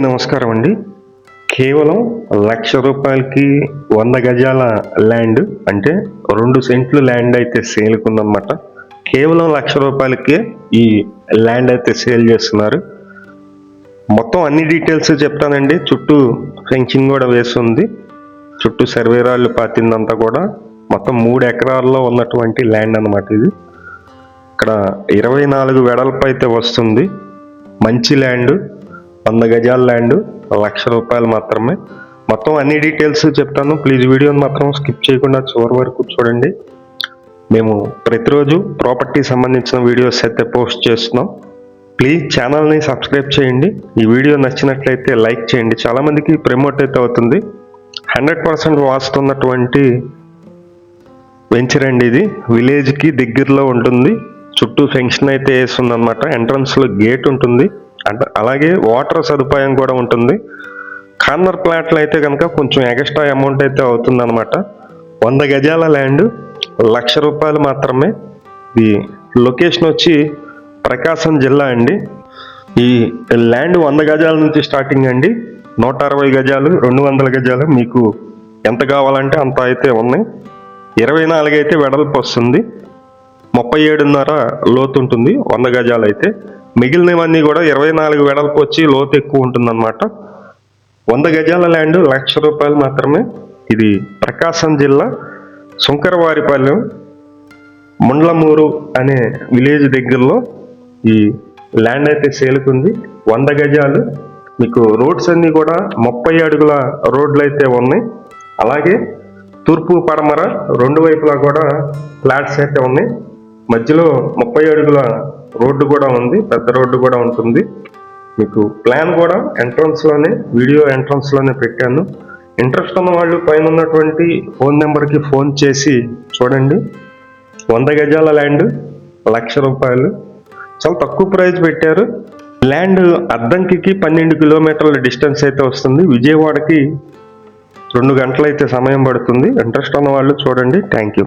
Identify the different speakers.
Speaker 1: నమస్కారం అండి. కేవలం ₹1,00,000కి 100 గజాల ల్యాండ్ అంటే 2 సెంట్లు ల్యాండ్ అయితే సేల్కుందనమాట. కేవలం ₹1,00,000కే ఈ ల్యాండ్ అయితే సేల్ చేస్తున్నారు. మొత్తం అన్ని డీటెయిల్స్ చెప్తానండి. చుట్టూ ఫెన్సింగ్ కూడా వేస్తుంది. చుట్టూ సర్వే రాళ్ళు పాతిందంతా కూడా మొత్తం 3 ఎకరాల్లో ఉన్నటువంటి ల్యాండ్ అనమాట ఇది. ఇక్కడ 24 వెడల్పు అయితే వస్తుంది. మంచి ల్యాండ్, 100 గజాల ల్యాండ్, ₹1,00,000 మాత్రమే. మొత్తం అన్ని డీటెయిల్స్ చెప్తాను. ప్లీజ్ వీడియోని మాత్రం స్కిప్ చేయకుండా చివరి వరకు చూడండి. మేము ప్రతిరోజు ప్రాపర్టీ సంబంధించిన వీడియోస్ అయితే పోస్ట్ చేస్తున్నాం. ప్లీజ్ ఛానల్ని సబ్స్క్రైబ్ చేయండి. ఈ వీడియో నచ్చినట్లయితే లైక్ చేయండి. చాలామందికి ప్రమోట్ అయితే అవుతుంది. 100% వాస్తున్నటువంటి వెంచర్ అండి ఇది. విలేజ్కి దగ్గరలో ఉంటుంది. చుట్టూ ఫెన్షన్ అయితే వేస్తుంది అనమాట. ఎంట్రన్స్లో గేట్ ఉంటుంది. అలాగే వాటర్ సదుపాయం కూడా ఉంటుంది. కార్నర్ ప్లాట్లు అయితే కనుక కొంచెం ఎక్స్ట్రా అమౌంట్ అయితే అవుతుంది అనమాట. 100 గజాల ల్యాండ్ ₹1,00,000 మాత్రమే. ఈ లొకేషన్ వచ్చి ప్రకాశం జిల్లా అండి. ఈ ల్యాండ్ 100 గజాల నుంచి స్టార్టింగ్ అండి. 160 గజాలు, 200 గజాలు మీకు ఎంత కావాలంటే అంత అయితే ఉన్నాయి. 24 అయితే వెడల్పు వస్తుంది. 37.5 లోతు ఉంటుంది 100 గజాలు అయితే. మిగిలినవన్నీ కూడా 24 వెడల్పు వచ్చి లోతు ఎక్కువ ఉంటుందన్నమాట. 100 గజాల ల్యాండ్ ₹1,00,000 మాత్రమే. ఇది ప్రకాశం జిల్లా సుంకరవారిపాలెం ముండ్లమూరు అనే విలేజ్ దగ్గరలో ఈ ల్యాండ్ అయితే సేల్కుంది. 100 గజాలు. మీకు రోడ్స్ అన్నీ కూడా 30 అడుగుల రోడ్లు అయితే ఉన్నాయి. అలాగే తూర్పు పడమర 2 వైపులా కూడా ఫ్లాట్స్ అయితే ఉన్నాయి. మధ్యలో 30 అడుగుల రోడ్డు కూడా ఉంది. పెద్ద రోడ్డు కూడా ఉంటుంది. మీకు ప్లాన్ కూడా వీడియో ఎంట్రన్స్లోనే పెట్టాను. ఇంట్రెస్ట్ ఉన్న వాళ్ళు పైన ఉన్నటువంటి ఫోన్ నెంబర్కి ఫోన్ చేసి చూడండి. 100 గజాల ల్యాండ్ ₹1,00,000. చాలా తక్కువ ప్రైస్ పెట్టారు. ల్యాండ్ అద్దంకికి 12 కిలోమీటర్ల డిస్టెన్స్ అయితే వస్తుంది. విజయవాడకి 2 గంటలు అయితే సమయం పడుతుంది. ఇంట్రెస్ట్ ఉన్న వాళ్ళు చూడండి. Thank you.